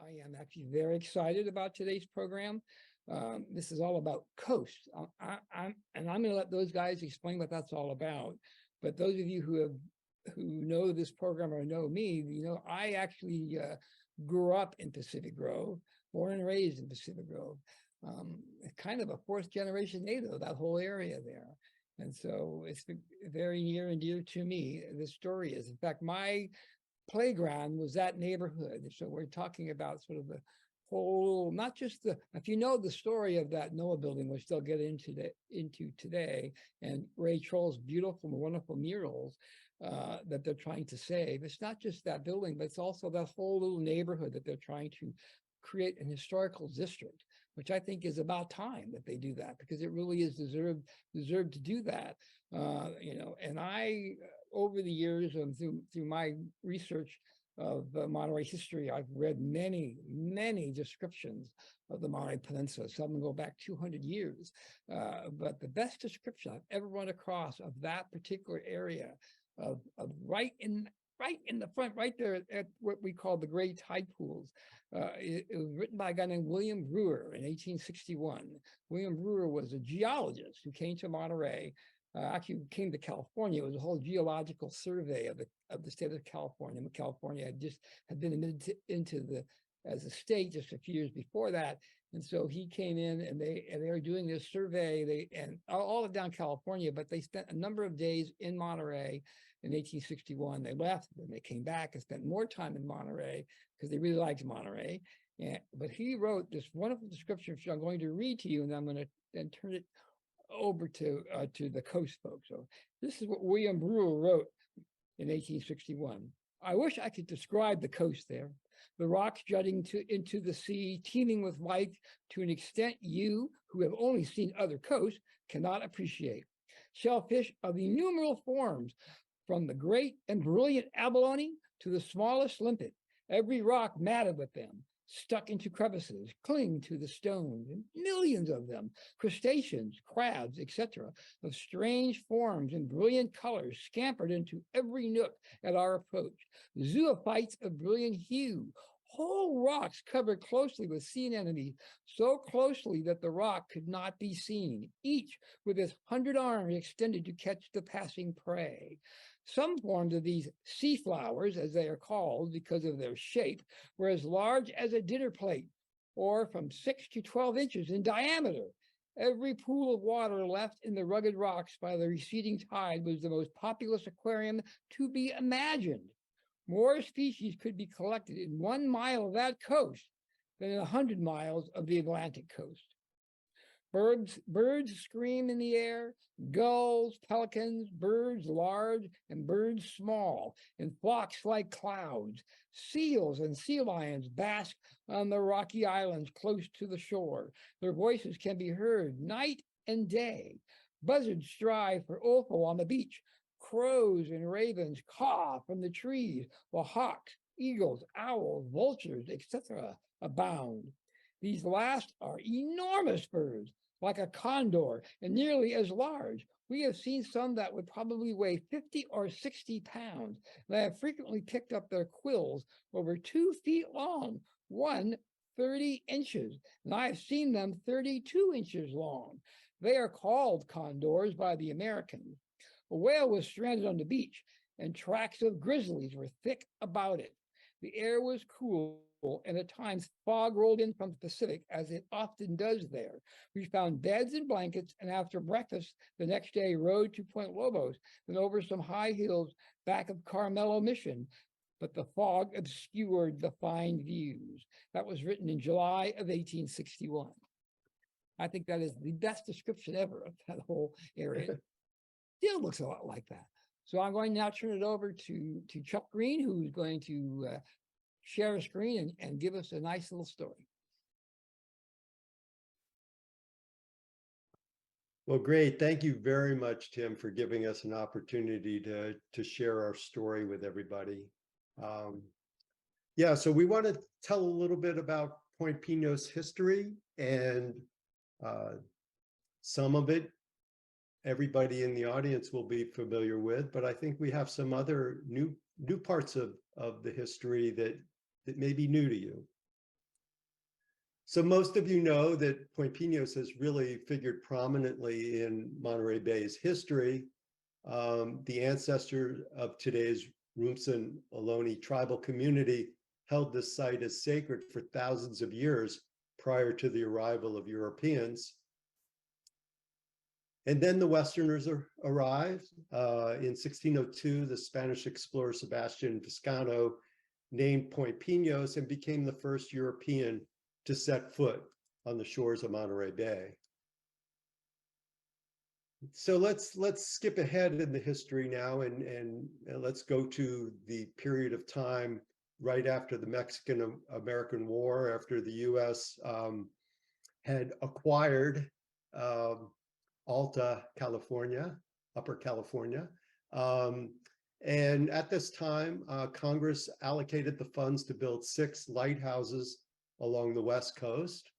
I am actually very excited about today's program. This is all about coast. And I'm going to let those guys explain what that's all about. But those of you who know this program or know me, I actually grew up in Pacific Grove, born and raised in Pacific Grove. Kind of a fourth generation native, that whole area there. And so it's very near and dear to me, this story is. In fact, my playground was that neighborhood. So we're talking about sort of the whole, not just if you know the story of that NOAA building, we'll still get into today, and Ray Troll's beautiful, wonderful murals that they're trying to save. It's not just that building, but it's also that whole little neighborhood that they're trying to create an historical district, which I think is about time that they do that, because it really is deserved to do that. And I, over the years, through my research of Monterey history, I've read many descriptions of the Monterey Peninsula. Some go back 200 years. But the best description I've ever run across of that particular area of right in the front, right there at what we call the Great Tide Pools. It was written by a guy named William Brewer in 1861. William Brewer was a geologist who came to Monterey, actually came to California. It was a whole geological survey of the state of California. California had been admitted as a state just a few years before that. And so he came in and they were doing this survey, and all of down California, but they spent a number of days in Monterey in 1861. They left, and they came back and spent more time in Monterey because they really liked Monterey. But he wrote this wonderful description, which I'm going to read to you, and I'm going to then turn it over to the coast folks. So this is what William Brewer wrote in 1861. I wish I could describe the coast there. The rocks jutting into the sea, teeming with life to an extent you, who have only seen other coasts, cannot appreciate. Shellfish of innumerable forms, from the great and brilliant abalone to the smallest limpet, every rock matted with them, stuck into crevices, cling to the stones, and millions of them, crustaceans, crabs, etc., of strange forms and brilliant colors scampered into every nook at our approach. Zoophytes of brilliant hue, whole rocks covered closely with sea anemones, so closely that the rock could not be seen, each with its 100 arms extended to catch the passing prey. Some forms of these sea flowers, as they are called because of their shape, were as large as a dinner plate, or from 6 to 12 inches in diameter. Every pool of water left in the rugged rocks by the receding tide was the most populous aquarium to be imagined. More species could be collected in 1 mile of that coast than in 100 miles of the Atlantic coast. Birds scream in the air, gulls, pelicans, birds large and birds small, in flocks like clouds. Seals and sea lions bask on the rocky islands close to the shore. Their voices can be heard night and day. Buzzards strive for offal on the beach. Crows and ravens caw from the trees, while hawks, eagles, owls, vultures, etc. abound. These last are enormous birds, like a condor, and nearly as large. We have seen some that would probably weigh 50 or 60 pounds. They have frequently picked up their quills over 2 feet long, one 30 inches, and I have seen them 32 inches long. They are called condors by the Americans. A whale was stranded on the beach, and tracks of grizzlies were thick about it. The air was cool, and at times fog rolled in from the Pacific, as it often does there. We found beds and blankets, and after breakfast the next day rode to Point Lobos, then over some high hills back of Carmelo Mission, but the fog obscured the fine views. That was written in July of 1861. I think that is the best description ever of that whole area. Still looks a lot like that. So I'm going to now turn it over to Chuck Green, who's going to share a screen and give us a nice little story. Well, great. Thank you very much, Tim, for giving us an opportunity to share our story with everybody. Yeah, so we want to tell a little bit about Point Pinos history, and some of it everybody in the audience will be familiar with, but I think we have some other new parts of the history that may be new to you. So most of you know that Point Pinos has really figured prominently in Monterey Bay's history. The ancestor of today's Rumsen Ohlone tribal community held this site as sacred for thousands of years prior to the arrival of Europeans. And then the Westerners arrived. In 1602, the Spanish explorer Sebastian Vizcaino named Point Pinos and became the first European to set foot on the shores of Monterey Bay. So let's skip ahead in the history now and let's go to the period of time right after the Mexican-American War, after the U.S. Had acquired Alta California, Upper California. And at this time, Congress allocated the funds to build 6 lighthouses along the West Coast.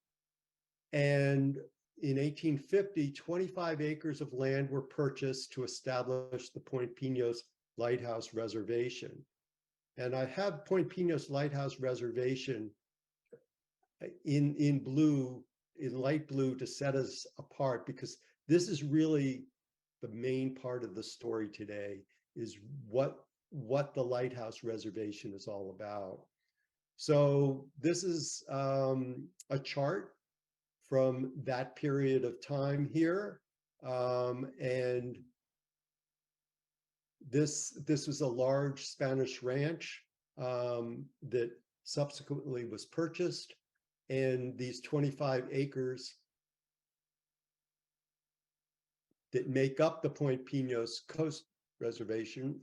And in 1850, 25 acres of land were purchased to establish the Point Pinos Lighthouse Reservation. And I have Point Pinos Lighthouse Reservation in blue, in light blue, to set us apart, because this is really the main part of the story today, is what the Lighthouse Reservation is all about. So this is a chart from that period of time here. And this was a large Spanish ranch that subsequently was purchased. And these 25 acres that make up the Point Pinos Coast Reservation.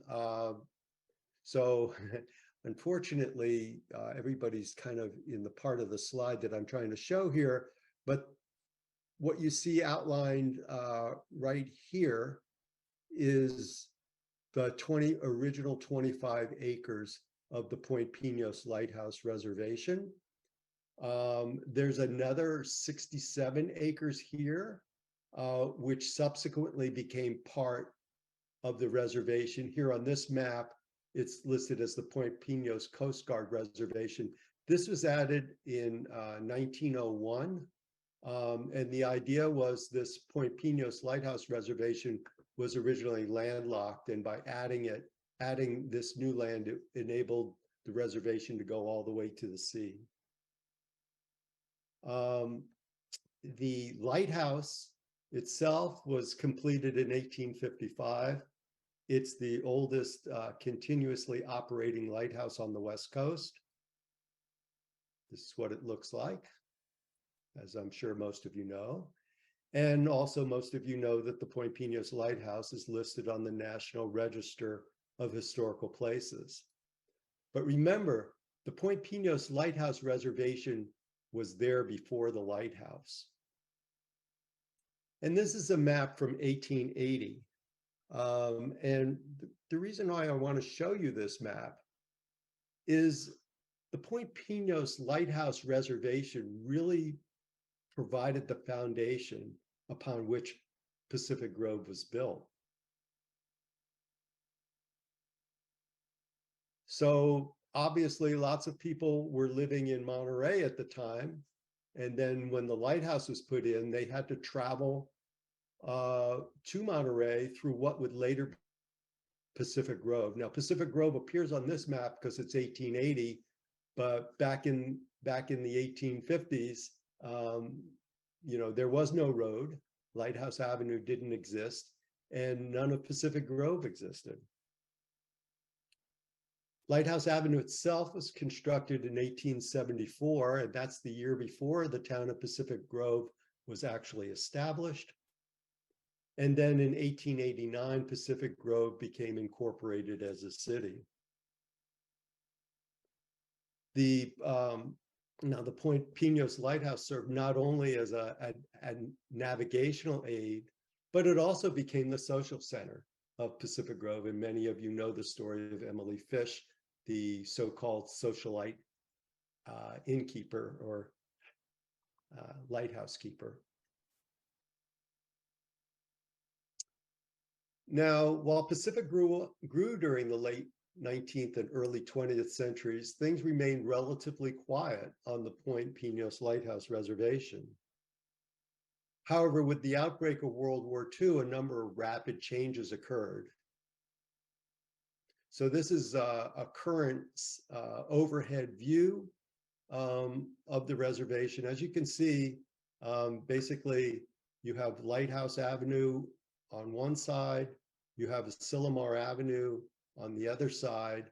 So unfortunately, everybody's kind of in the part of the slide that I'm trying to show here, but what you see outlined right here is the original 25 acres of the Point Pinos Lighthouse Reservation. There's another 67 acres here, which subsequently became part of the reservation. Here on this map, it's listed as the Point Pinos Coast Guard Reservation. This was added in 1901. And the idea was this Point Pinos Lighthouse Reservation was originally landlocked, and by adding this new land, it enabled the reservation to go all the way to the sea. The lighthouse itself was completed in 1855. It's the oldest continuously operating lighthouse on the West Coast. This is what it looks like, as I'm sure most of you know. And also most of you know that the Point Pinos Lighthouse is listed on the National Register of Historical Places. But remember, the Point Pinos Lighthouse Reservation was there before the lighthouse. And this is a map from 1880. And the reason why I want to show you this map is the Point Pinos Lighthouse Reservation really provided the foundation upon which Pacific Grove was built. So obviously lots of people were living in Monterey at the time. And then when the lighthouse was put in, they had to travel to Monterey through what would later be Pacific Grove. Now, Pacific Grove appears on this map because it's 1880, but back in the 1850s, you know, there was no road. Lighthouse Avenue didn't exist, and none of Pacific Grove existed. Lighthouse Avenue itself was constructed in 1874, and that's the year before the town of Pacific Grove was actually established. And then in 1889, Pacific Grove became incorporated as a city. Now, the Point Pinos Lighthouse served not only as a navigational aid, but it also became the social center of Pacific Grove. And many of you know the story of Emily Fish, the so-called socialite innkeeper or lighthouse keeper. Now, while Pacific grew during the late 19th and early 20th centuries, things remained relatively quiet on the Point Pinos Lighthouse Reservation. However, with the outbreak of World War II, a number of rapid changes occurred. So this is a current overhead view of the reservation. As you can see, basically you have Lighthouse Avenue on one side, you have Silomar Avenue on the other side,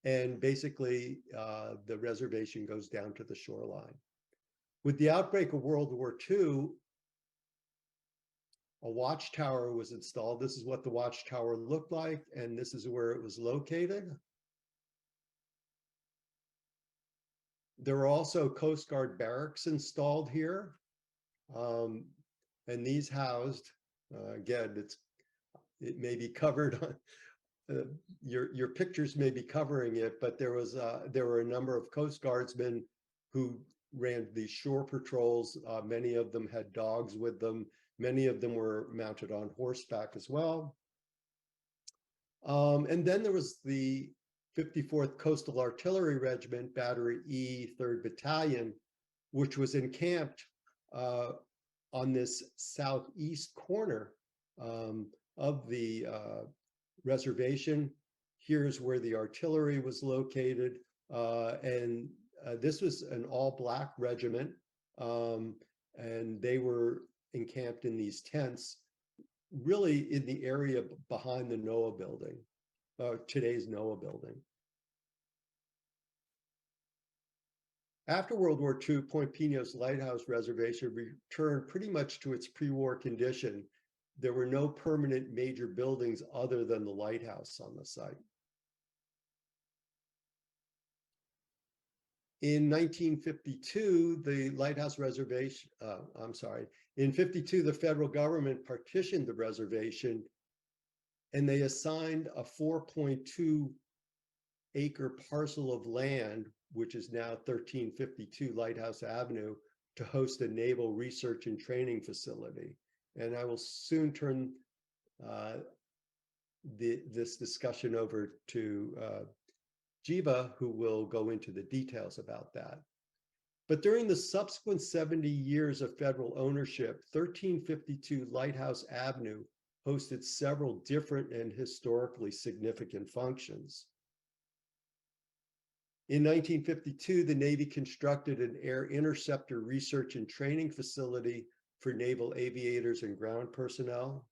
and basically the reservation goes down to the shoreline. With the outbreak of World War II, a watchtower was installed. This is what the watchtower looked like, and this is where it was located. There were also Coast Guard barracks installed here, and these housed, again, it may be covered on, your pictures may be covering it, but there were a number of Coast Guardsmen who ran these shore patrols. Many of them had dogs with them. Many of them were mounted on horseback as well. And then there was the 54th Coastal Artillery Regiment, Battery E, 3rd Battalion, which was encamped on this southeast corner of the reservation. Here's where the artillery was located. And this was an all-black regiment. And they were encamped in these tents, really in the area behind the NOAA building, today's NOAA building. After World War II, Point Pinos Lighthouse Reservation returned pretty much to its pre-war condition. There were no permanent major buildings other than the lighthouse on the site. In 1952, the Lighthouse Reservation, in 52, the federal government partitioned the reservation and they assigned a 4.2 acre parcel of land, which is now 1352 Lighthouse Avenue, to host a naval research and training facility. And I will soon turn this discussion over to Jiva, who will go into the details about that. But during the subsequent 70 years of federal ownership, 1352 Lighthouse Avenue hosted several different and historically significant functions. In 1952, the Navy constructed an air interceptor research and training facility for naval aviators and ground personnel.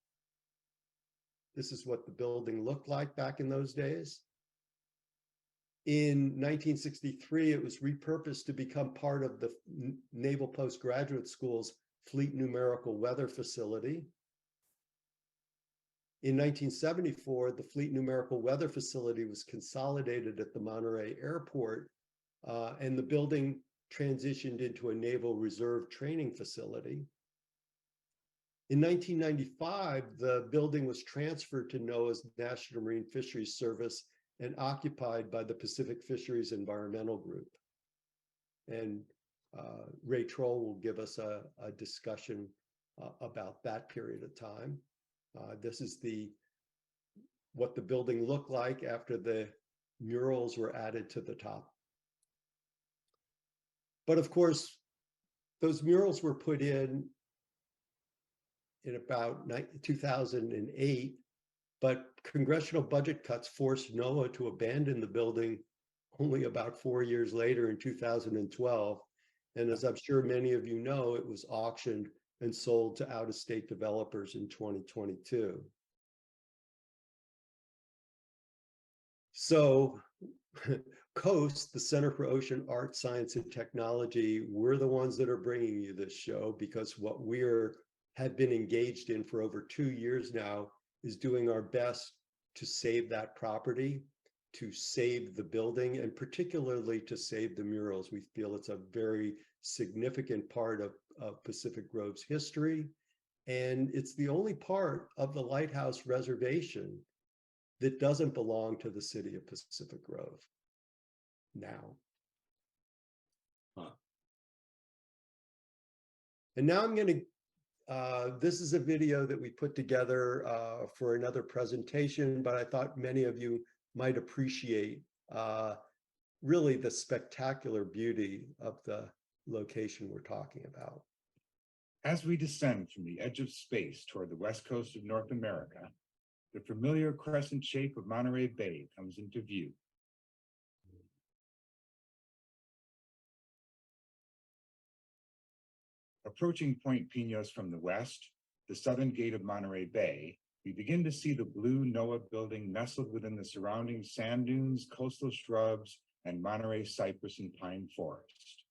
This is what the building looked like back in those days. In 1963, it was repurposed to become part of the Naval Postgraduate School's Fleet Numerical Weather Facility. In 1974, the Fleet Numerical Weather Facility was consolidated at the Monterey Airport, and the building transitioned into a Naval Reserve training facility. In 1995, the building was transferred to NOAA's National Marine Fisheries Service and occupied by the Pacific Fisheries Environmental Group. And Ray Troll will give us a discussion about that period of time. This is what the building looked like after the murals were added to the top. But of course, those murals were put in about 2008, but congressional budget cuts forced NOAA to abandon the building only about 4 years later in 2012. And as I'm sure many of you know, it was auctioned and sold to out-of-state developers in 2022. So COAST, the Center for Ocean Art, Science, and Technology, we're the ones that are bringing you this show because what have been engaged in for over 2 years now is doing our best to save that property, to save the building, and particularly to save the murals. We feel it's a very significant part of Pacific Grove's history. And it's the only part of the Lighthouse Reservation that doesn't belong to the city of Pacific Grove now. And now I'm going to, this is a video that we put together for another presentation, but I thought many of you might appreciate really the spectacular beauty of the location we're talking about. As we descend from the edge of space toward the west coast of North America, the familiar crescent shape of Monterey Bay comes into view. Approaching Point Pinos from the west, the southern gate of Monterey Bay, we begin to see the blue NOAA building nestled within the surrounding sand dunes, coastal shrubs, and Monterey cypress and pine forest.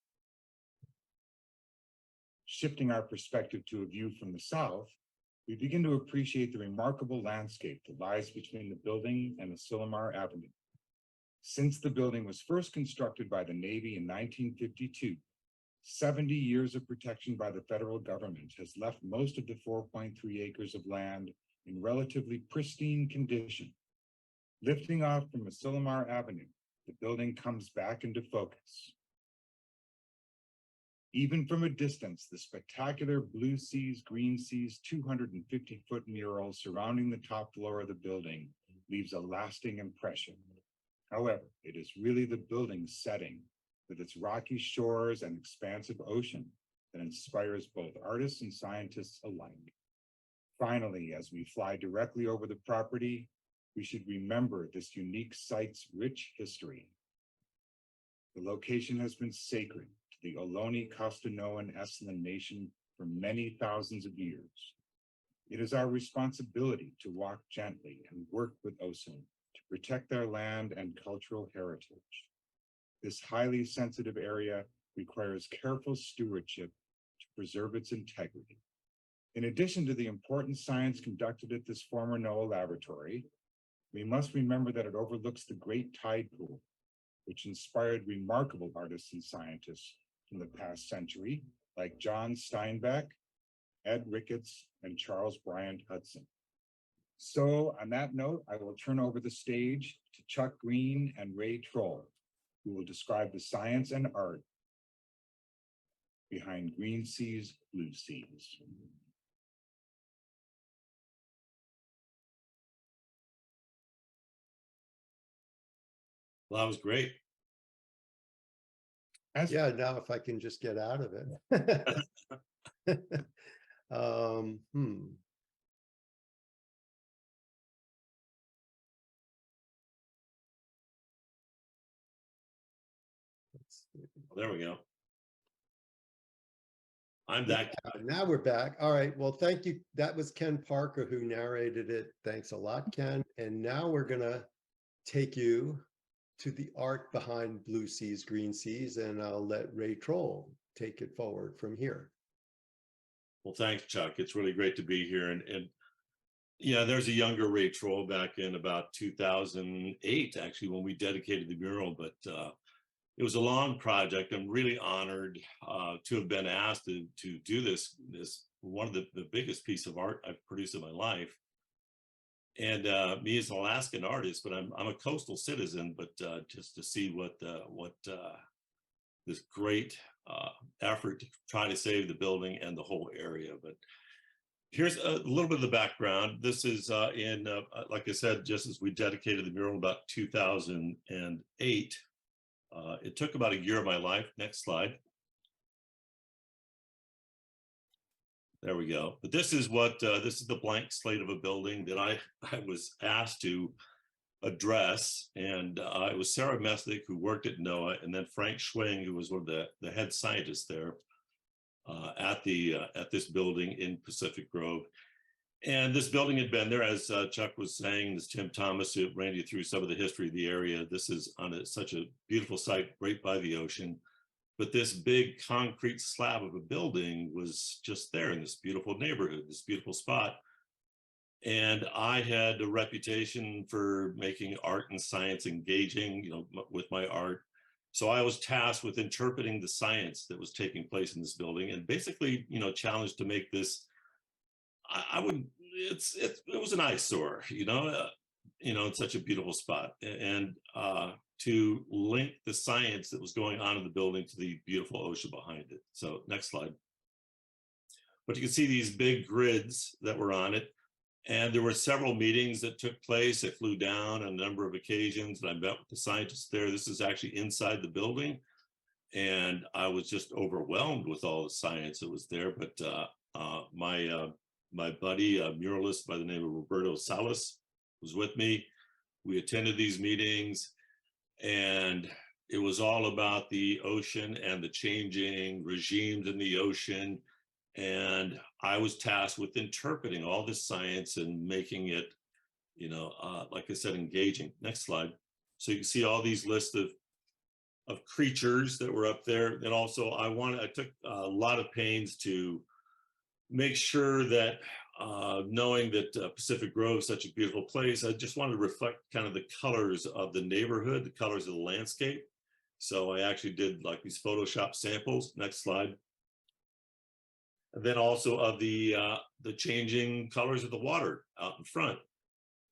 Shifting our perspective to a view from the south, we begin to appreciate the remarkable landscape that lies between the building and the Silomar Avenue. Since the building was first constructed by the Navy in 1952, 70 years of protection by the federal government has left most of the 4.3 acres of land in relatively pristine condition. Lifting off from Silomar Avenue, the building comes back into focus. Even from a distance, the spectacular Blue Seas, Green Seas 250-foot mural surrounding the top floor of the building leaves a lasting impression. However, it is really the building's setting, with its rocky shores and expansive ocean, that inspires both artists and scientists alike. Finally, as we fly directly over the property, we should remember this unique site's rich history. The location has been sacred to the Ohlone, Costanoan, Esselen Nation for many thousands of years. It is our responsibility to walk gently and work with Ohlone to protect their land and cultural heritage. This highly sensitive area requires careful stewardship to preserve its integrity. In addition to the important science conducted at this former NOAA laboratory, we must remember that it overlooks the Great Tide Pool, which inspired remarkable artists and scientists from the past century, like John Steinbeck, Ed Ricketts, and Charles Bryant Hudson. So on that note, I will turn over the stage to Chuck Green and Ray Troll, who will describe the science and art behind Green Seas, Blue Seas. Well, that was great. Yeah, now if I can just get out of it. There we go. I'm back. Now we're back. All right. Well, thank you. That was Ken Parker who narrated it. Thanks a lot, Ken. And now we're going to take you to the art behind Blue Seas, Green Seas, and I'll let Ray Troll take it forward from here. Well, thanks, Chuck. It's really great to be here. And yeah, there's a younger Ray Troll back in about 2008, actually, when we dedicated the mural, but it was a long project. I'm really honored to have been asked to do this one of the biggest piece of art I've produced in my life. And me as an Alaskan artist, but I'm a coastal citizen, but just to see what this great effort to try to save the building and the whole area. But here's a little bit of the background. This is like I said, just as we dedicated the mural about 2008. It took about a year of my life. Next slide. There we go. But this is what this is the blank slate of a building that I was asked to address, and it was Sarah Messick, who worked at NOAA, and then Frank Schwing, who was one of the head scientists there at this building in Pacific Grove. And this building had been there, as Chuck was saying, this Tim Thomas, who ran you through some of the history of the area. This is on such a beautiful site right by the ocean. But this big concrete slab of a building was just there in this beautiful neighborhood, this beautiful spot. And I had a reputation for making art and science engaging, with my art. So I was tasked with interpreting the science that was taking place in this building, and basically, challenged to make this. It was an eyesore, in such a beautiful spot, and to link the science that was going on in the building to the beautiful ocean behind it. So next slide. But you can see these big grids that were on it. And there were several meetings that took place. I flew down on a number of occasions and I met with the scientists there. This is actually inside the building. And I was just overwhelmed with all the science that was there. But my buddy, a muralist by the name of Roberto Salas, was with me. We attended these meetings, and it was all about the ocean and the changing regimes in the ocean. And I was tasked with interpreting all this science and making it, like I said, engaging. Next slide. So you can see all these lists of creatures that were up there. And also I took a lot of pains to make sure that knowing that Pacific Grove is such a beautiful place, I just wanted to reflect kind of the colors of the neighborhood, the colors of the landscape. So I actually did like these Photoshop samples. Next slide. And then also of the changing colors of the water out in front.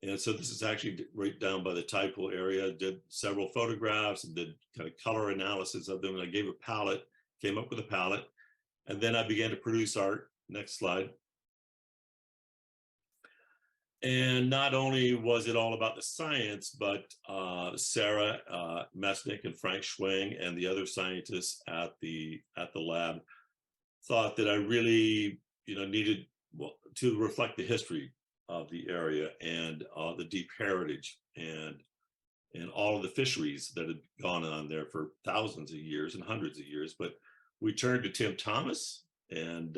And so this is actually right down by the tide pool area. Did several photographs and did kind of color analysis of them. And I gave a palette, came up with a palette. And then I began to produce art. Next slide. And not only was it all about the science, but Sarah Mesnick and Frank Schwing and the other scientists at the lab thought that I really, needed to reflect the history of the area and the deep heritage and all of the fisheries that had gone on there for thousands of years and hundreds of years. But we turned to Tim Thomas and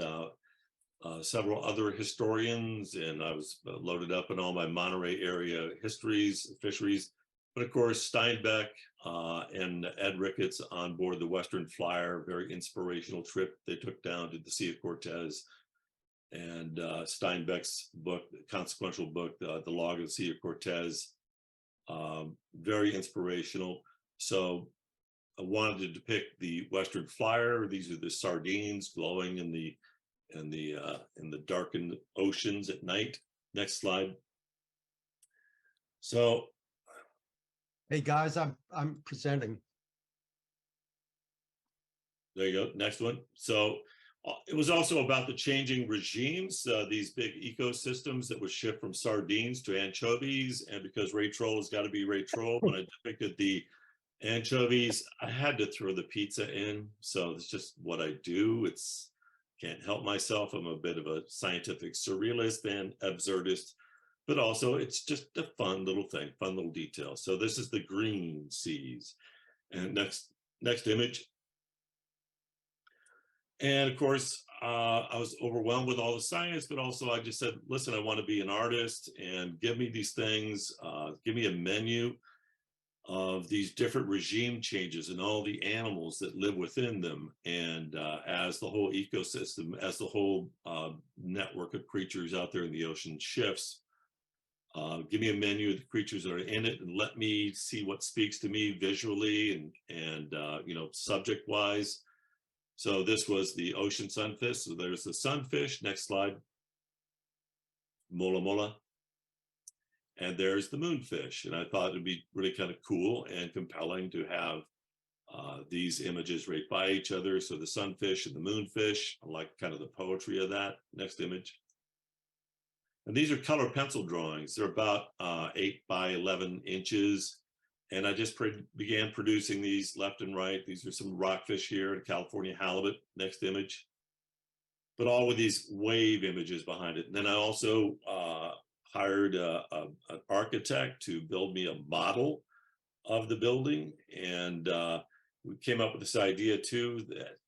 several other historians, and I was loaded up in all my Monterey area histories, fisheries. But of course, Steinbeck and Ed Ricketts on board the Western Flyer, very inspirational trip they took down to the Sea of Cortez. And Steinbeck's book, consequential book, The Log of the Sea of Cortez, very inspirational. So I wanted to depict the Western Flyer. These are the sardines glowing in the darkened oceans at night. Next slide. So, Hey guys, I'm presenting. there you go. Next one. So it was also about the changing regimes, these big ecosystems that would shift from sardines to anchovies. And because Ray Troll has got to be Ray Troll, when I depicted the anchovies, I had to throw the pizza in. So it's just what I do. Can't help myself. I'm a bit of a scientific surrealist and absurdist, but also it's just a fun little thing, fun little detail. So this is the green seas. And next image. And of course, I was overwhelmed with all the science, but also I just said, listen, I want to be an artist and give me these things, give me a menu of these different regime changes and all the animals that live within them. And as the whole ecosystem, as the whole network of creatures out there in the ocean shifts, give me a menu of the creatures that are in it and let me see what speaks to me visually and subject wise. So this was the ocean sunfish. So there's the sunfish. Next slide. Mola mola. And there's the moonfish. And I thought it'd be really kind of cool and compelling to have these images right by each other. So the sunfish and the moonfish, I like kind of the poetry of that. Next image. And these are color pencil drawings. They're about 8 by 11 inches. And I just began producing these left and right. These are some rockfish here and California halibut. Next image. But all with these wave images behind it. And then I also hired an architect to build me a model of the building. And we came up with this idea too, that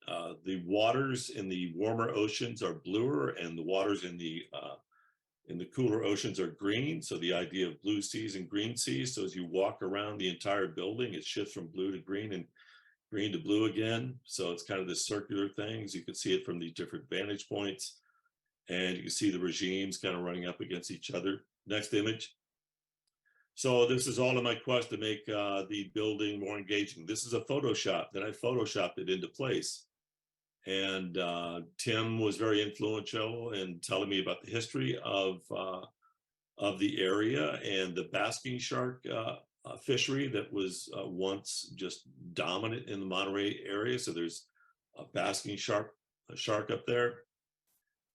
the waters in the warmer oceans are bluer and the waters in the cooler oceans are green. So the idea of blue seas and green seas. So as you walk around the entire building, it shifts from blue to green and green to blue again. So it's kind of this circular thing. You can see it from these different vantage points. And you can see the regimes kind of running up against each other. Next image. So this is all in my quest to make the building more engaging. This is a Photoshop that I Photoshopped it into place. And Tim was very influential in telling me about the history of the area and the basking shark fishery that was once just dominant in the Monterey area. So there's a basking shark up there.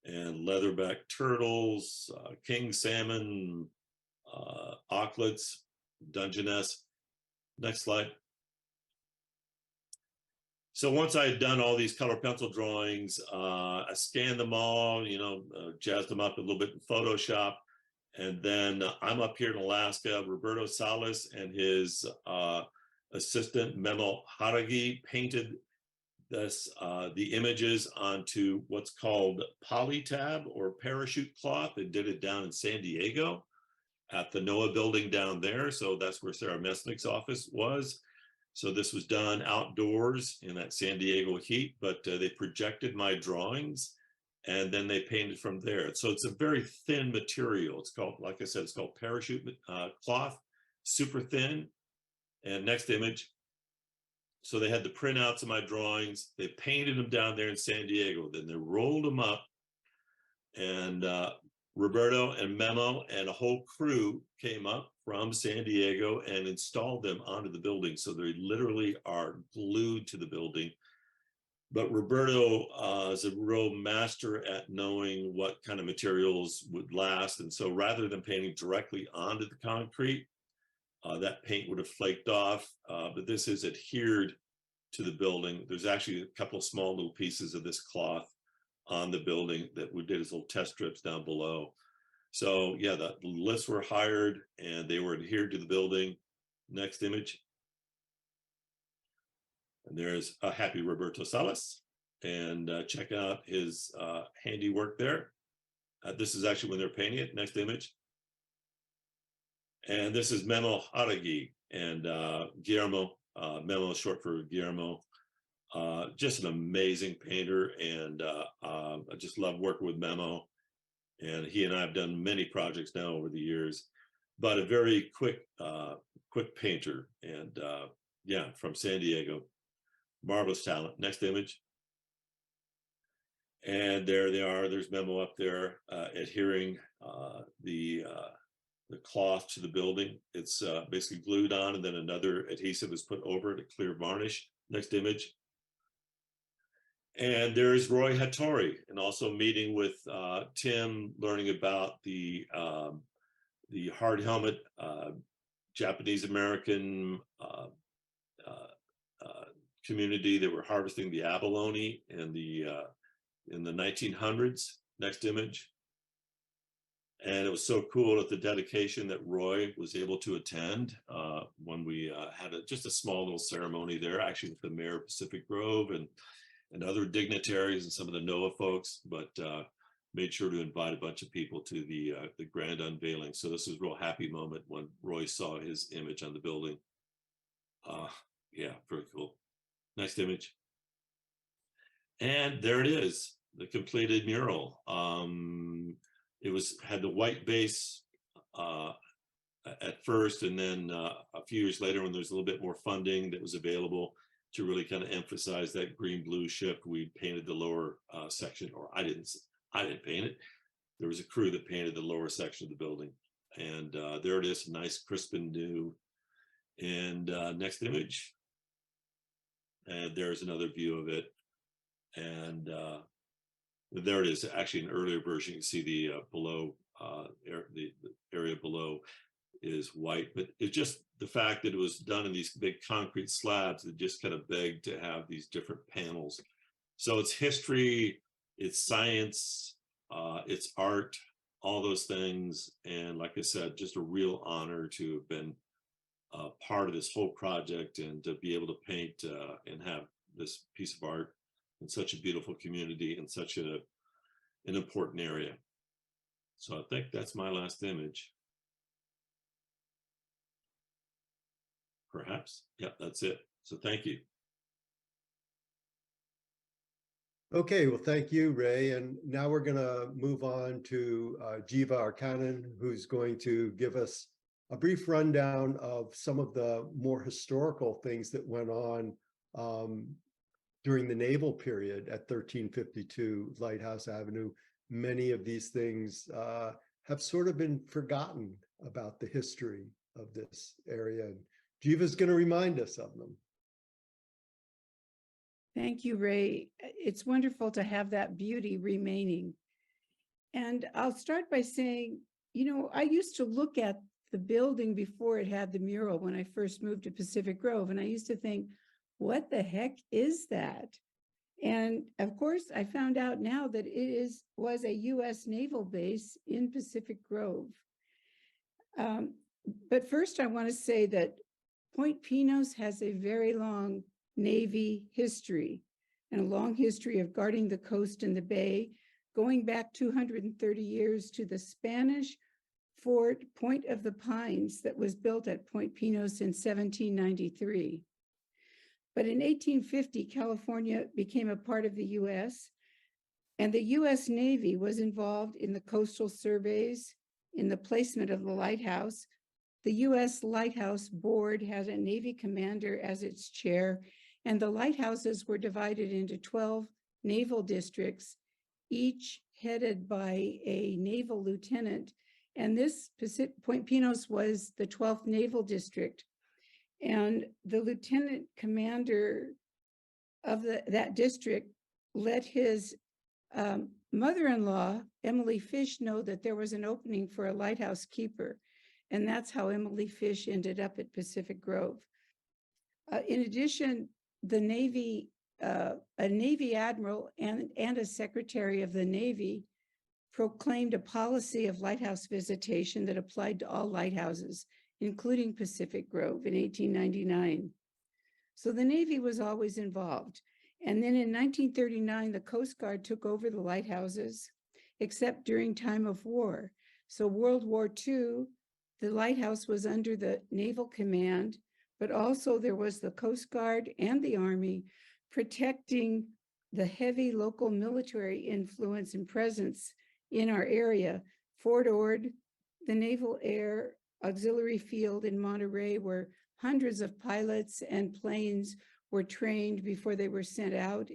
and leatherback turtles, king salmon, auklets, Dungeness. Next slide. So once I had done all these color pencil drawings, I scanned them all, jazzed them up a little bit in Photoshop. And then I'm up here in Alaska. Roberto Salas and his assistant Memo Haragi painted the images onto what's called polytab or parachute cloth. They did it down in San Diego at the NOAA building down there. So that's where Sarah Mesnick's office was. So this was done outdoors in that San Diego heat, but they projected my drawings and then they painted from there. So it's a very thin material. It's called, like I said, it's called parachute cloth, super thin. And next image. So they had the printouts of my drawings. They painted them down there in San Diego. Then they rolled them up, and Roberto and Memo and a whole crew came up from San Diego and installed them onto the building. So they literally are glued to the building. But Roberto is a real master at knowing what kind of materials would last. And so rather than painting directly onto the concrete, that paint would have flaked off, but this is adhered to the building. There's actually a couple of small little pieces of this cloth on the building that we did as little test strips down below. So yeah, the lifts were hired and they were adhered to the building. Next image. And there's a happy Roberto Salas, and check out his handiwork there. This is actually when they're painting it. Next image. And this is Memo Haragi and Guillermo. Memo is short for Guillermo. Just an amazing painter, and I just love working with Memo. And he and I have done many projects now over the years, but a very quick painter. And yeah, from San Diego, marvelous talent. Next image. And there they are. There's Memo up there adhering the cloth to the building. It's basically glued on, and then another adhesive is put over it, a clear varnish. Next image. And there's Roy Hattori, and also meeting with Tim, learning about the hard helmet Japanese American community that were harvesting the abalone in the 1900s. Next image. And it was so cool at the dedication that Roy was able to attend when we had just a small little ceremony there, actually with the mayor of Pacific Grove and other dignitaries and some of the NOAA folks, but made sure to invite a bunch of people to the grand unveiling. So this was a real happy moment when Roy saw his image on the building. Yeah, very cool. Next image. And there it is, the completed mural. It had the white base at first, and then a few years later, when there's a little bit more funding that was available to really kind of emphasize that green blue shift, we painted the lower section, or I didn't paint it. There was a crew that painted the lower section of the building, and there it is, nice, crisp and new. And next image, and there's another view of it, and there it is, actually an earlier version. You can see the below, the area below is white, but it's just the fact that it was done in these big concrete slabs that just kind of begged to have these different panels. So it's history, it's science, it's art, all those things. And like I said, just a real honor to have been part of this whole project and to be able to paint and have this piece of art in such a beautiful community in such an important area. So I think that's my last image. Perhaps. Yeah, that's it. So thank you. Okay, well, thank you, Ray. And now we're going to move on to Jiva Arkanen, who's going to give us a brief rundown of some of the more historical things that went on during the naval period at 1352 Lighthouse Avenue. Many of these things have sort of been forgotten about the history of this area. And Jiva's going to remind us of them. Thank you, Ray. It's wonderful to have that beauty remaining. And I'll start by saying, you know, I used to look at the building before it had the mural when I first moved to Pacific Grove, and I used to think, what the heck is that? And of course, I found out now that it was a U.S. naval base in Pacific Grove. But first, I want to say that Point Pinos has a very long Navy history and a long history of guarding the coast and the bay, going back 230 years to the Spanish Fort Point of the Pines that was built at Point Pinos in 1793. But in 1850, California became a part of the U.S., and the U.S. Navy was involved in the coastal surveys, in the placement of the lighthouse. The U.S. Lighthouse Board had a Navy commander as its chair, and the lighthouses were divided into 12 naval districts, each headed by a naval lieutenant. And this Point Pinos was the 12th Naval District. And the lieutenant commander of that district let his mother-in-law, Emily Fish, know that there was an opening for a lighthouse keeper. And that's how Emily Fish ended up at Pacific Grove. In addition, the Navy, a Navy admiral and a secretary of the Navy proclaimed a policy of lighthouse visitation that applied to all lighthouses, including Pacific Grove in 1899. So the Navy was always involved. And then in 1939, the Coast Guard took over the lighthouses, except during time of war. So World War II, the lighthouse was under the Naval Command, but also there was the Coast Guard and the Army protecting the heavy local military influence and presence in our area. Fort Ord, the Naval Air Auxiliary Field in Monterey, where hundreds of pilots and planes were trained before they were sent out,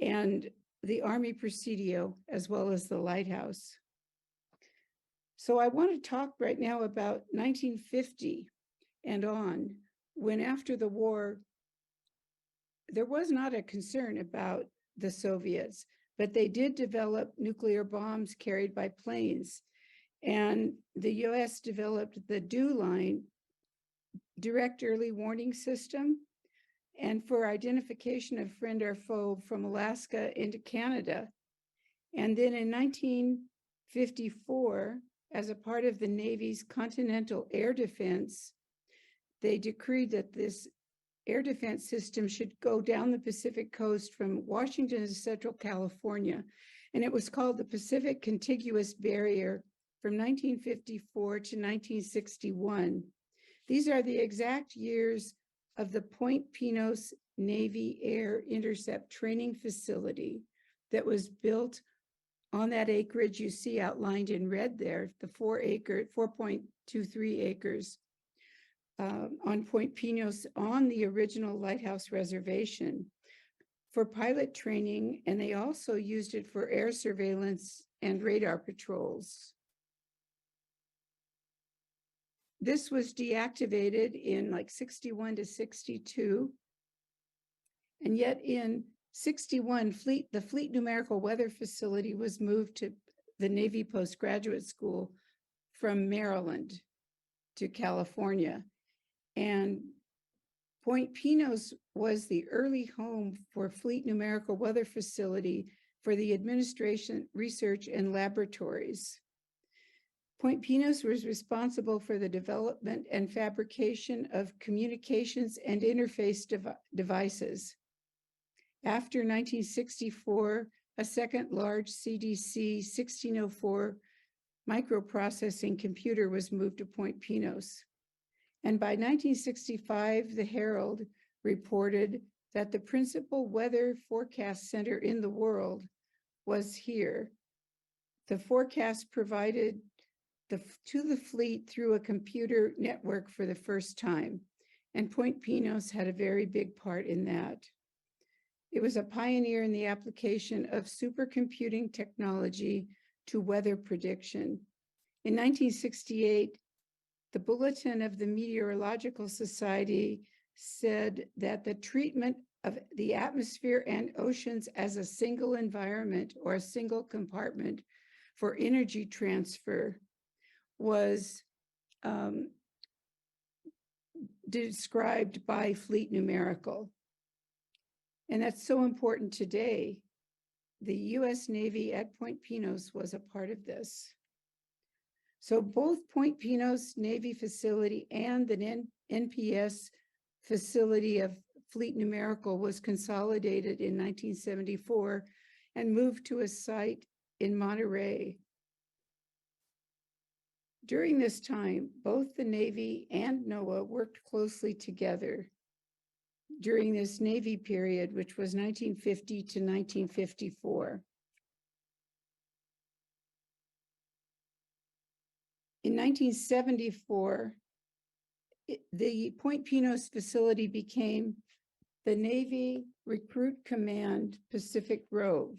and the Army Presidio, as well as the lighthouse. So I want to talk right now about 1950 and on, when after the war, there was not a concern about the Soviets, but they did develop nuclear bombs carried by planes. And the US developed the DEW line, direct early warning system, and for identification of friend or foe from Alaska into Canada. And then in 1954, as a part of the Navy's continental air defense, they decreed that this air defense system should go down the Pacific coast from Washington to Central California. And it was called the Pacific Contiguous Barrier from 1954 to 1961. These are the exact years of the Point Pinos Navy Air Intercept Training Facility that was built on that acreage you see outlined in red there, the 4.23 acres on Point Pinos on the original Lighthouse Reservation for pilot training, and they also used it for air surveillance and radar patrols. This was deactivated in like 61 to 62. And yet in 61, the Fleet Numerical Weather Facility was moved to the Navy Postgraduate School from Maryland to California. And Point Pinos was the early home for Fleet Numerical Weather Facility for the administration, research, and laboratories. Point Pinos was responsible for the development and fabrication of communications and interface devices. After 1964, a second large CDC 1604 microprocessing computer was moved to Point Pinos. And by 1965, the Herald reported that the principal weather forecast center in the world was here. The forecast provided to the fleet through a computer network for the first time, and Point Pinos had a very big part in that. It was a pioneer in the application of supercomputing technology to weather prediction. In 1968, the Bulletin of the Meteorological Society said that the treatment of the atmosphere and oceans as a single environment or a single compartment for energy transfer was described by Fleet Numerical. And that's so important today. The US Navy at Point Pinos was a part of this. So both Point Pinos Navy facility and the NPS facility of Fleet Numerical was consolidated in 1974 and moved to a site in Monterey. During this time, both the Navy and NOAA worked closely together during this Navy period, which was 1950 to 1954. In 1974, the Point Pinos facility became the Navy Recruit Command Pacific Grove.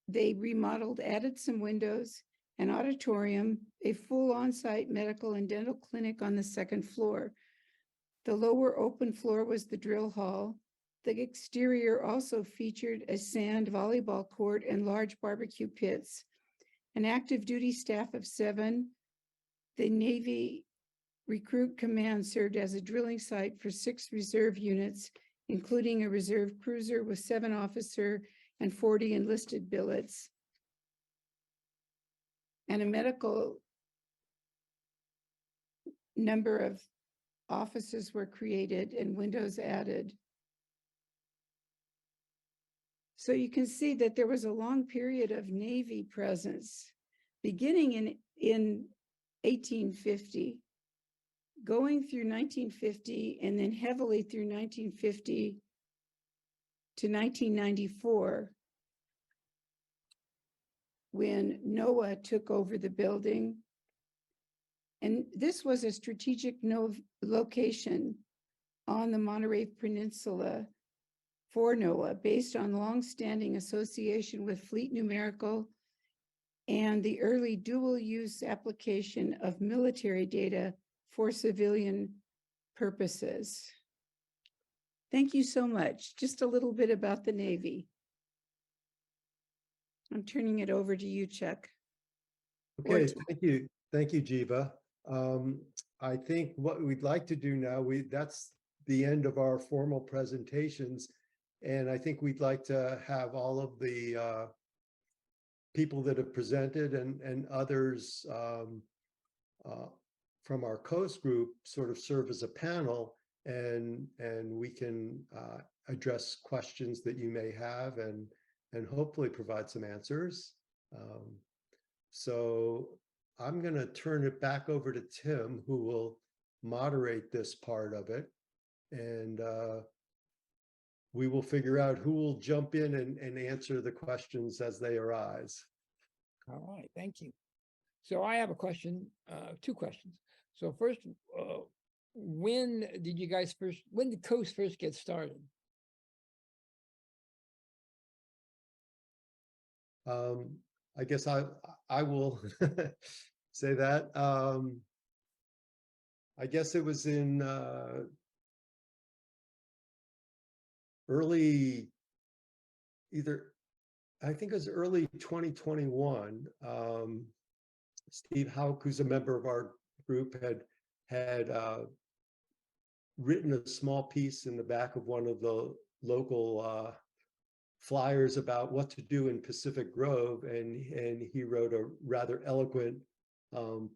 They remodeled, added some windows, an auditorium, a full on-site medical and dental clinic on the second floor. The lower open floor was the drill hall. The exterior also featured a sand volleyball court and large barbecue pits. An active duty staff of 7, the Navy Recruit Command served as a drilling site for 6 reserve units, including a reserve cruiser with 7 officer and 40 enlisted billets. And a medical number of offices were created and windows added. So you can see that there was a long period of Navy presence, beginning in 1850, going through 1950, and then heavily through 1950 to 1994, when NOAA took over the building. And this was a strategic location on the Monterey Peninsula for NOAA, based on longstanding association with Fleet Numerical and the early dual-use application of military data for civilian purposes. Thank you so much. Just a little bit about the Navy. I'm turning it over to you, Chuck. Okay, thank you, Jiva. I think what we'd like to do now, that's the end of our formal presentations. And I think we'd like to have all of the people that have presented and others from our coast group sort of serve as a panel, and we can address questions that you may have and hopefully provide some answers. So I'm going to turn it back over to Tim, who will moderate this part of it. And we will figure out who will jump in and answer the questions as they arise. All right, thank you. So I have a question, 2 questions. So first, when did Coast first get started? I guess I will say that. I guess it was in early 2021. Steve Hauk, who's a member of our group, had written a small piece in the back of one of the local flyers about what to do in Pacific Grove, and he wrote a rather eloquent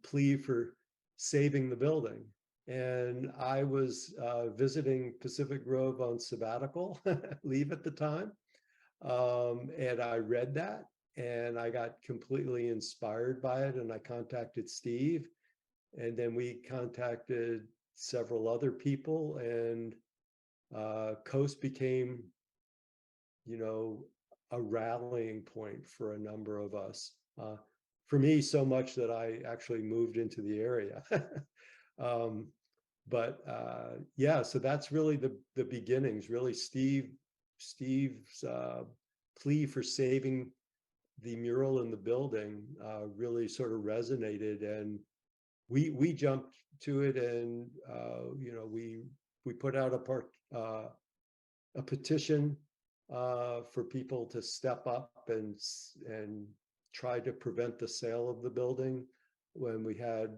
plea for saving the building. And I was visiting Pacific Grove on sabbatical leave at the time, and I read that, and I got completely inspired by it, and I contacted Steve, and then we contacted several other people, and Coast became, a rallying point for a number of us. For me, so much that I actually moved into the area. Yeah, so that's really the beginnings. Really, Steve's plea for saving the mural in the building really sort of resonated, and we jumped to it, and we we put out a petition for people to step up and try to prevent the sale of the building, when we had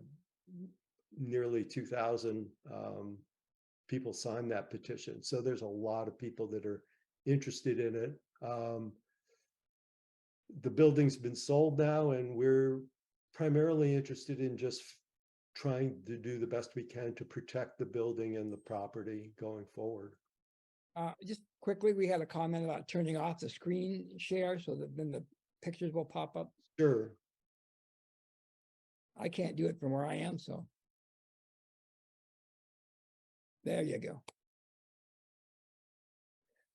nearly 2,000 people sign that petition. So there's a lot of people that are interested in it. The building's been sold now, and we're primarily interested in just trying to do the best we can to protect the building and the property going forward. Just quickly, we had a comment about turning off the screen share so that then the pictures will pop up. Sure. I can't do it from where I am, so. There you go.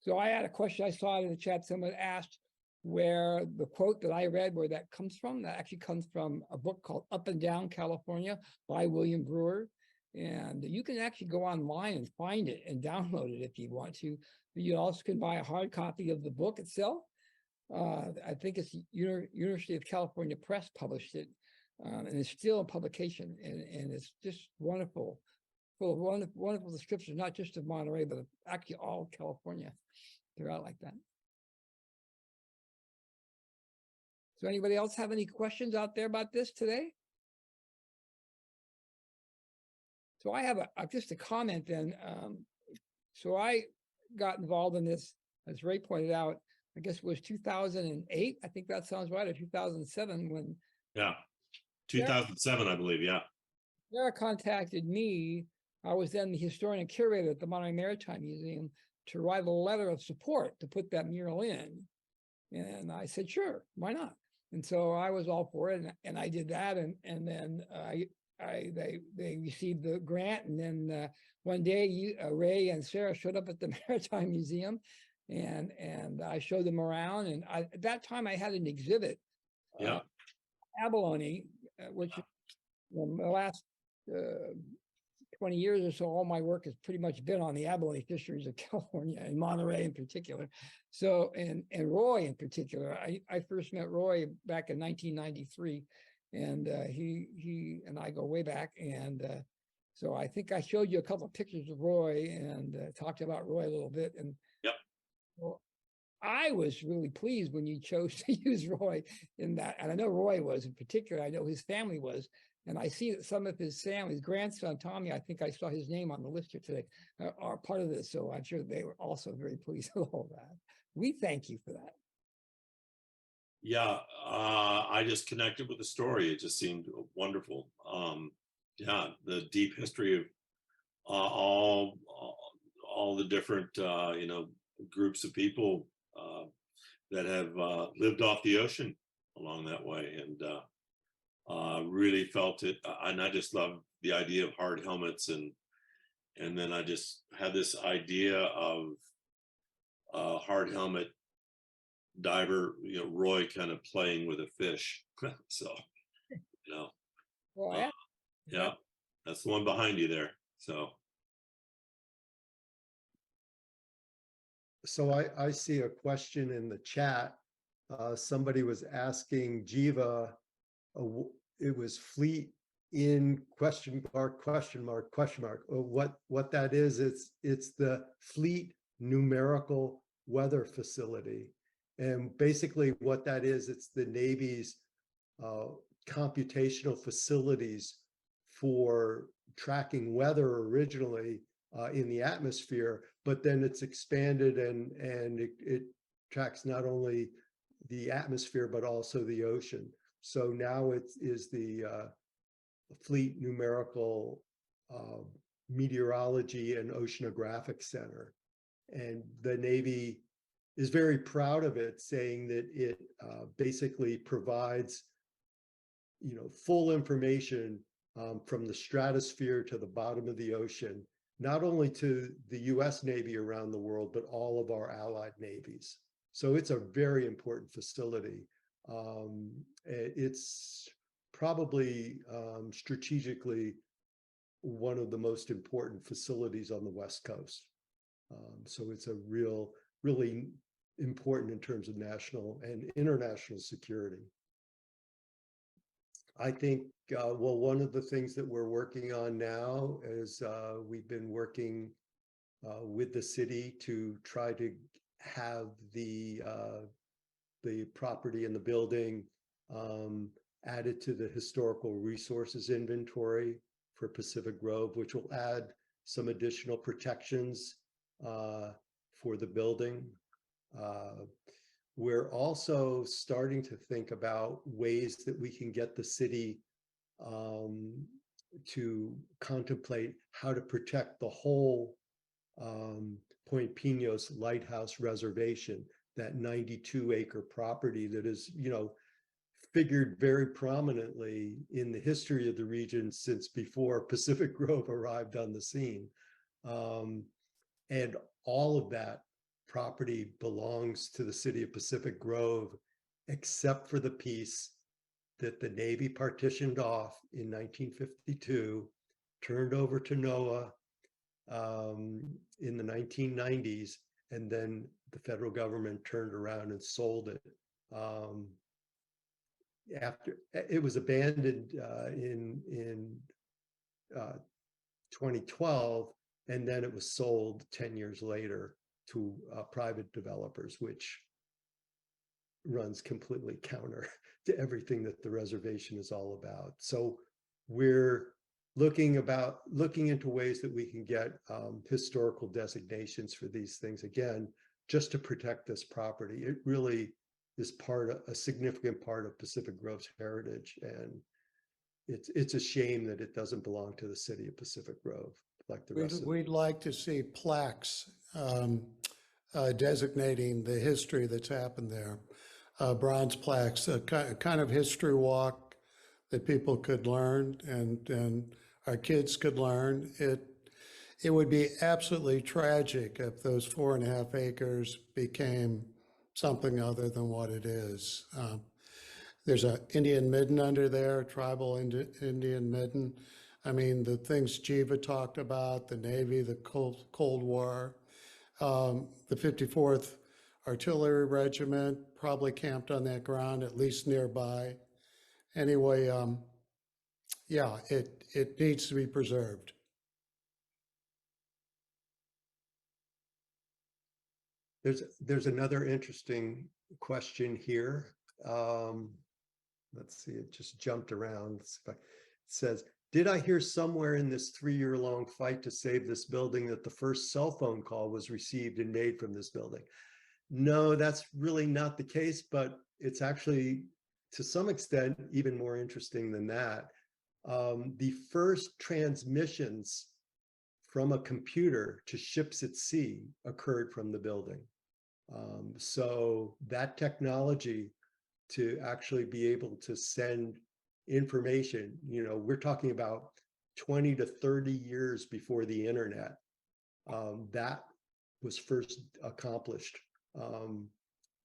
So I had a question. I saw it in the chat. Someone asked where the quote that I read, where that comes from. That actually comes from a book called Up and Down California by William Brewer. And you can actually go online and find it and download it if you want to. You also can buy a hard copy of the book itself. I think it's University of California Press published it, and it's still in publication, and it's just wonderful, full of wonderful descriptions, not just of Monterey, but actually all of California. They're out like that. So anybody else have any questions out there about this today? So I have just a comment then. So I got involved in this, as Ray pointed out, I guess it was 2008. I think that sounds right, or 2007 when. Yeah, 2007, I believe. Yeah. Sarah contacted me. I was then the historian and curator at the Monterey Maritime Museum to write a letter of support to put that mural in. And I said, sure, why not? And so I was all for it, and I did that. And then they received the grant. And then one day, Ray and Sarah showed up at the Maritime Museum, and I showed them around. And at that time, I had an exhibit, Yeah. abalone, which the last 20 years or so, all my work has pretty much been on the abalone fisheries of California and Monterey in particular. So, and Roy in particular, I first met Roy back in 1993, and he and I go way back. And so I think I showed you a couple of pictures of Roy and talked about Roy a little bit. And Yep. Well, I was really pleased when you chose to use Roy in that. And I know Roy was in particular, I know his family was. And I see that some of his family, his grandson, Tommy, I think I saw his name on the list here today, are part of this. So I'm sure they were also very pleased with all that. We thank you for that. Yeah, I just connected with the story. It just seemed wonderful. Yeah, the deep history of all the different, groups of people that have lived off the ocean along that way, and really felt it. And I just love the idea of hard helmets, and then I just had this idea of hard helmet diver, Roy kind of playing with a fish. So, Well, yeah, that's the one behind you there. So I see a question in the chat. Somebody was asking Jiva, it was fleet in ? What that is, it's the Fleet Numerical Weather Facility. And basically what that is, it's the Navy's computational facilities for tracking weather originally in the atmosphere, but then it's expanded and it tracks not only the atmosphere, but also the ocean. So now it is the Fleet Numerical Meteorology and Oceanographic Center. And the Navy is very proud of it, saying that it basically provides, full information from the stratosphere to the bottom of the ocean, not only to the US Navy around the world, but all of our allied navies. So it's a very important facility. It's probably strategically one of the most important facilities on the West Coast. So it's a really important in terms of national and international security. I think, one of the things that we're working on now is we've been working with the city to try to have the property and the building added to the historical resources inventory for Pacific Grove, which will add some additional protections for the building. We're also starting to think about ways that we can get the city to contemplate how to protect the whole Point Pinos Lighthouse Reservation, that 92-acre property that is, figured very prominently in the history of the region since before Pacific Grove arrived on the scene. And all of that property belongs to the city of Pacific Grove, except for the piece that the Navy partitioned off in 1952, turned over to NOAA in the 1990s, and then the federal government turned around and sold it. After it was abandoned in 2012, and then it was sold 10 years later to private developers, which runs completely counter to everything that the reservation is all about. So we're looking into ways that we can get historical designations for these things, again, just to protect this property. It really is a significant part of Pacific Grove's heritage, and it's a shame that it doesn't belong to the city of Pacific Grove like the rest of We'd like to see plaques designating the history that's happened there. Bronze plaques, a kind of history walk that people could learn and our kids could learn. It would be absolutely tragic if those 4.5 acres became something other than what it is. There's an Indian midden under there, tribal Indian midden. I mean, the things Jiva talked about, the Navy, the Cold War, the 54th Artillery Regiment probably camped on that ground, at least nearby. Anyway, yeah, it needs to be preserved. There's another interesting question here. Let's see, it just jumped around. It says, did I hear somewhere in this 3-year-long fight to save this building that the first cell phone call was received and made from this building? No, that's really not the case, but it's actually, to some extent, even more interesting than that. The first transmissions from a computer to ships at sea occurred from the building. So that technology to actually be able to send information, we're talking about 20 to 30 years before the internet. That was first accomplished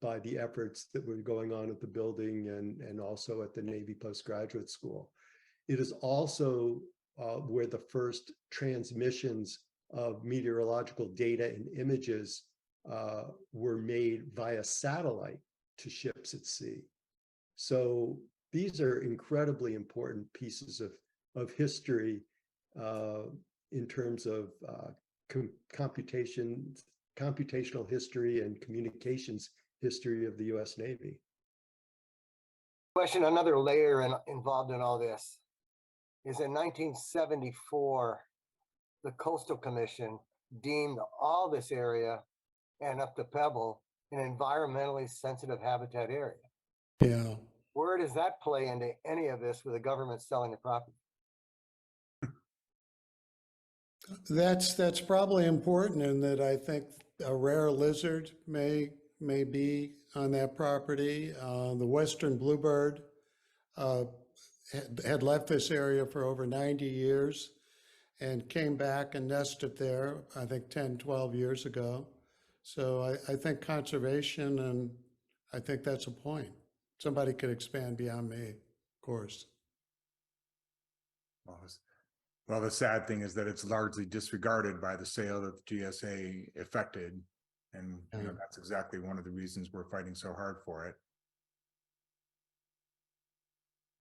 by the efforts that were going on at the building and also at the Navy Postgraduate School. It is also where the first transmissions of meteorological data and images were made via satellite to ships at sea. So these are incredibly important pieces of history in terms of computational history and communications history of the U.S. Navy. Question, another layer involved in all this is in 1974, the Coastal Commission deemed all this area and up to Pebble an environmentally sensitive habitat area. Yeah. Where does that play into any of this with the government selling the property? That's probably important in that I think a rare lizard may be on that property. The western bluebird had left this area for over 90 years and came back and nested there, I think 10, 12 years ago. So I think conservation, and I think that's a point. Somebody could expand beyond me, of course. Well, the sad thing is that it's largely disregarded by the sale that the GSA effected. And that's exactly one of the reasons we're fighting so hard for it.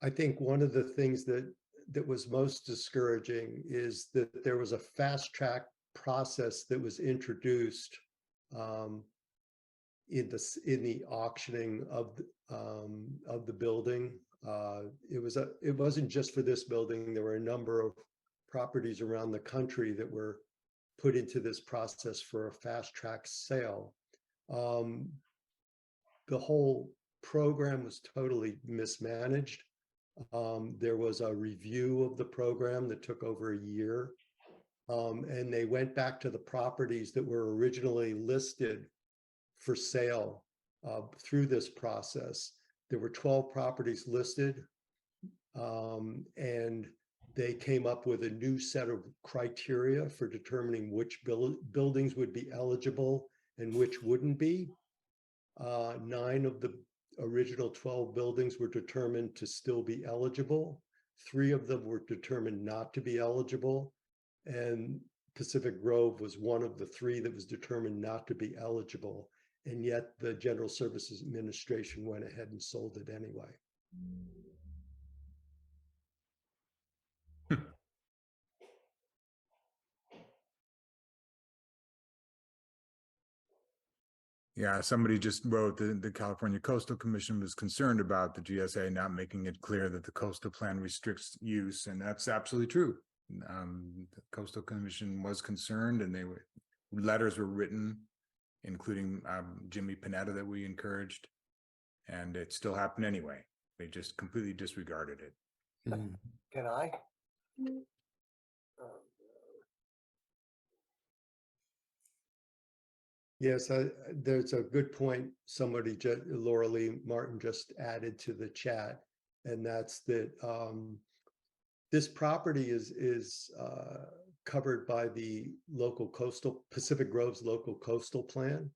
I think one of the things that was most discouraging is that there was a fast track process that was introduced in the auctioning of the building. It wasn't just for this building. There were a number of properties around the country that were put into this process for a fast track sale. The whole program was totally mismanaged. There was a review of the program that took over a year. And they went back to the properties that were originally listed for sale through this process. There were 12 properties listed, and they came up with a new set of criteria for determining which buildings would be eligible and which wouldn't be. 9 of the original 12 buildings were determined to still be eligible. 3 of them were determined not to be eligible. And Pacific Grove was one of the 3 that was determined not to be eligible. And yet the General Services Administration went ahead and sold it anyway. Yeah, somebody just wrote the California Coastal Commission was concerned about the GSA not making it clear that the coastal plan restricts use, and that's absolutely true. The Coastal Commission was concerned, and letters were written, including Jimmy Panetta that we encouraged, and it still happened anyway. They just completely disregarded it. Can I? Yes, there's a good point. Somebody, Laura Lee Martin, just added to the chat, and that's that this property is covered by the local coastal Pacific Grove's local coastal plan,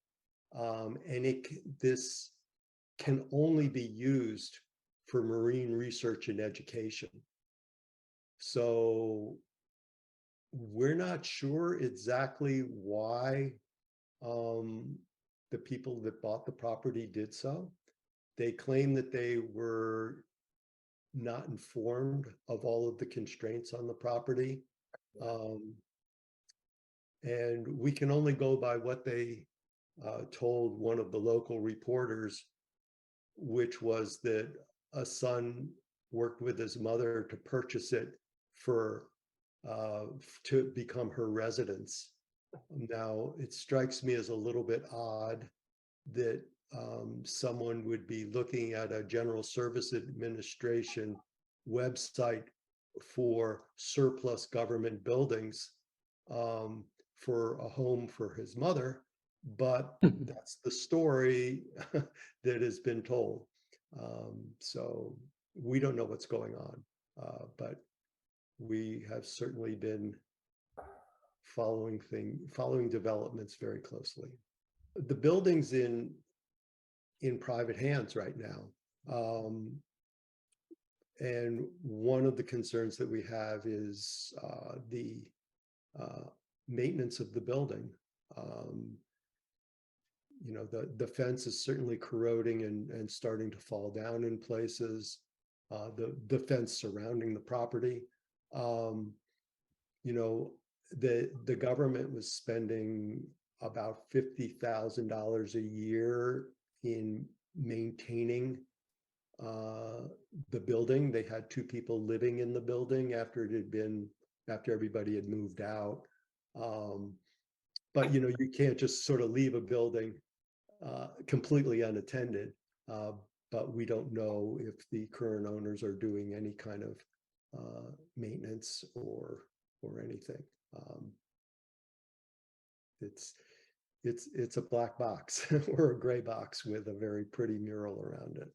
and this can only be used for marine research and education. So we're not sure exactly why the people that bought the property did so. They claim that they were not informed of all of the constraints on the property. And we can only go by what they told one of the local reporters, which was that a son worked with his mother to purchase it to become her residence. Now, it strikes me as a little bit odd that someone would be looking at a General Service Administration website for surplus government buildings for a home for his mother, but that's the story that has been told. So we don't know what's going on, but we have certainly been following developments very closely. The building's in private hands right now. And one of the concerns that we have is the maintenance of the building. You know, the fence is certainly corroding and starting to fall down in places. The fence surrounding the property. You know, the government was spending about $50,000 a year in maintaining the building. They had 2 people living in the building after everybody had moved out. But you know, you can't just sort of leave a building completely unattended. But we don't know if the current owners are doing any kind of maintenance or anything. It's a black box or a gray box with a very pretty mural around it.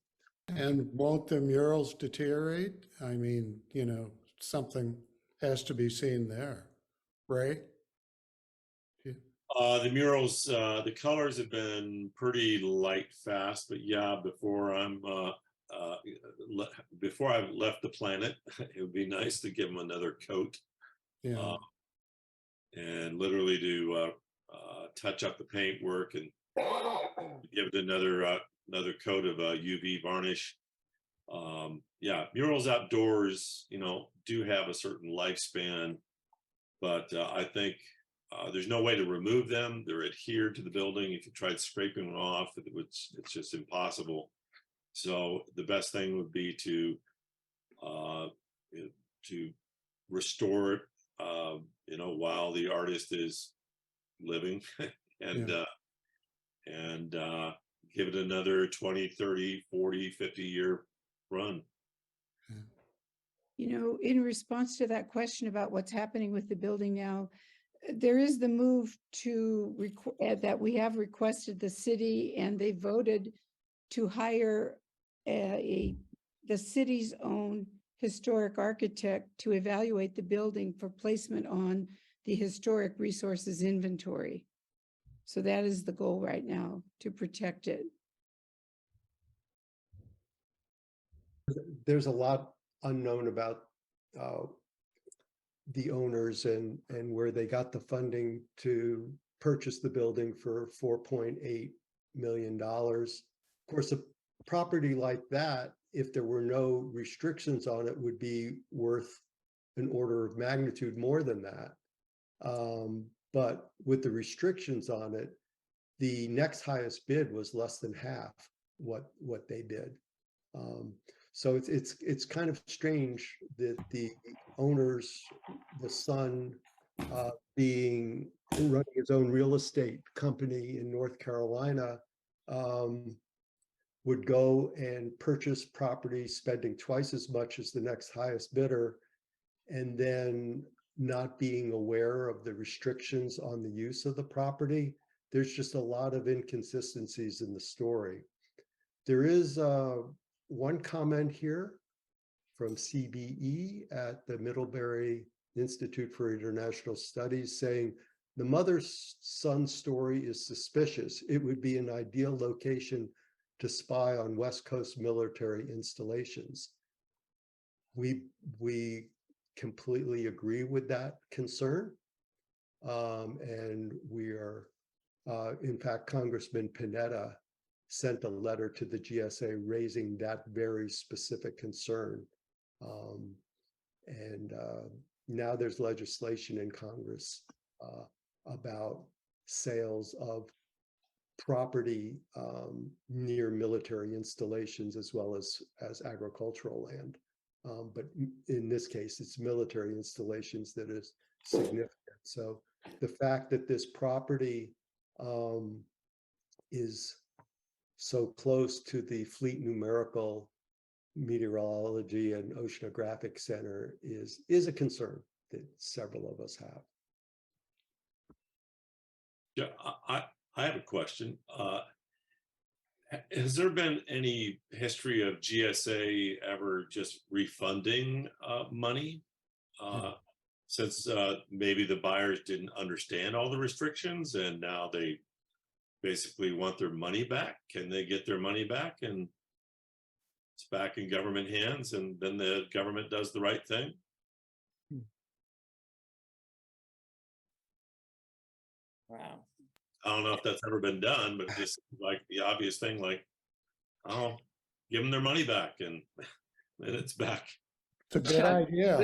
And won't the murals deteriorate? I mean, you know, something has to be seen there, right? The murals, the colors have been pretty light fast, but yeah, before I've left the planet, it would be nice to give them another coat. Yeah. And literally to touch up the paintwork and give it another coat of UV varnish. Yeah, murals outdoors, you know, do have a certain lifespan, but I think there's no way to remove them. They're adhered to the building. If you tried scraping them off, it's just impossible. So the best thing would be to restore it, while the artist is living, and give it another 20, 30, 40, 50-year run. In response to that question about what's happening with the building now, there is the move that we have requested the city, and they voted to hire the city's own historic architect to evaluate the building for placement on the historic resources inventory. So that is the goal right now, to protect it. There's a lot unknown about the owners and where they got the funding to purchase the building for $4.8 million. Of course, a property like that, if there were no restrictions on it, would be worth an order of magnitude more than that. But with the restrictions on it, the next highest bid was less than half what they bid. So it's kind of strange that the owners, the son, running his own real estate company in North Carolina, would go and purchase property, spending twice as much as the next highest bidder, and then not being aware of the restrictions on the use of the property. There's just a lot of inconsistencies in the story. There is one comment here from CBE at the Middlebury Institute for International Studies saying, the mother-son story is suspicious. It would be an ideal location to spy on West Coast military installations. We completely agree with that concern. And we are, in fact, Congressman Panetta sent a letter to the GSA raising that very specific concern. Now there's legislation in Congress about sales of property near military installations as well as agricultural land. But in this case, it's military installations that is significant. So the fact that this property is so close to the Fleet Numerical Meteorology and Oceanographic Center is a concern that several of us have. Yeah, I have a question. Has there been any history of GSA ever just refunding money since maybe the buyers didn't understand all the restrictions and now they basically want their money back? Can they get their money back and it's back in government hands and then the government does the right thing? Wow. I don't know if that's ever been done, but just like the obvious thing, like, oh, give them their money back and then it's back. It's a good idea.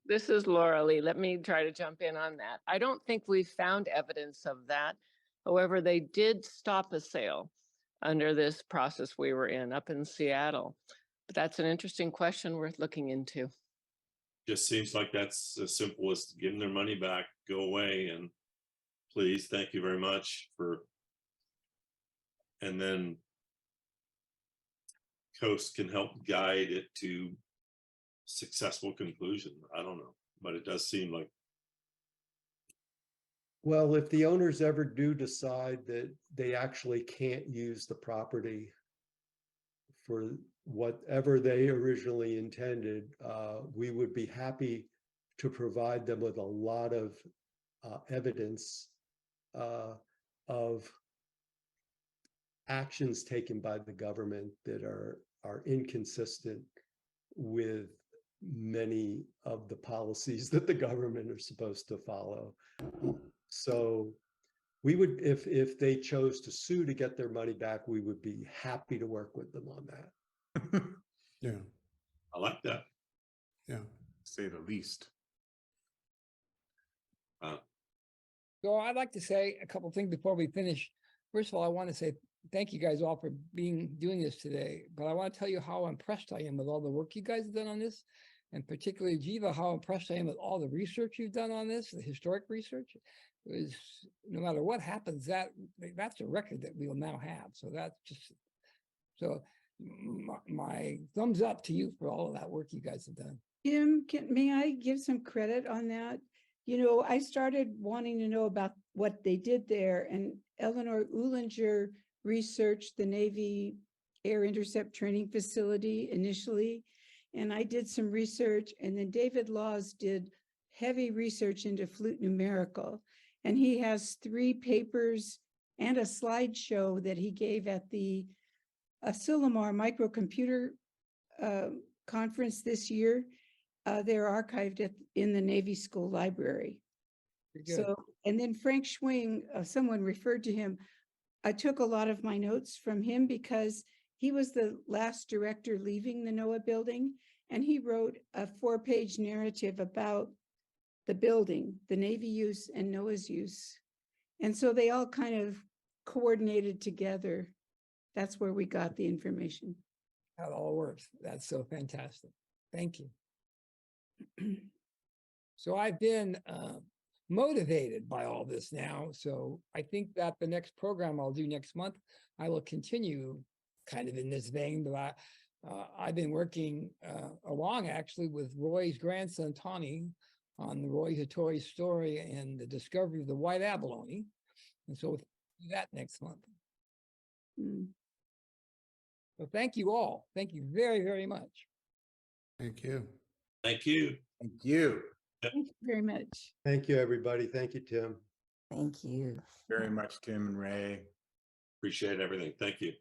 This is Laura Lee. Let me try to jump in on that. I don't think we've found evidence of that. However, they did stop a sale under this process we were in up in Seattle. But that's an interesting question worth looking into. Just seems like that's as simple as giving their money back, go away, and please, thank you very much for, and then Coast can help guide it to successful conclusion. I don't know, but it does seem like. Well, if the owners ever do decide that they actually can't use the property for whatever they originally intended, we would be happy to provide them with a lot of evidence of actions taken by the government that are inconsistent with many of the policies that the government are supposed to follow. So we would, if they chose to sue to get their money back, we would be happy to work with them on that. Yeah. I like that. Yeah. Say the least. So I'd like to say a couple things before we finish. First of all, I want to say thank you guys all for doing this today, but I want to tell you how impressed I am with all the work you guys have done on this. And particularly Jiva, how impressed I am with all the research you've done on this, the historic research. It was, no matter what happens, that's a record that we will now have. So that's just, so my thumbs up to you for all of that work you guys have done. Jim, may I give some credit on that? You know, I started wanting to know about what they did there, and Eleanor Uhlinger researched the Navy Air Intercept Training Facility initially, and I did some research, and then David Laws did heavy research into flute numerical, and he has 3 papers and a slideshow that he gave at the Asilomar microcomputer conference this year. They're archived in the Navy School Library. So, and then Frank Schwing, someone referred to him. I took a lot of my notes from him because he was the last director leaving the NOAA building, and he wrote a 4-page narrative about the building, the Navy use and NOAA's use. And so they all kind of coordinated together. That's where we got the information. How it all works. That's so fantastic. Thank you. So I've been motivated by all this now. So I think that the next program I'll do next month, I will continue kind of in this vein, but I've been working along actually with Roy's grandson, Tawny, on the Roy Hattori story and the discovery of the white abalone. And so we'll do that next month. So thank you all. Thank you very, very much. Thank you. Thank you. Thank you Thank you very much. Thank you, everybody. Thank you, Tim. Thank you. very much, Tim and Ray. Appreciate everything. Thank you.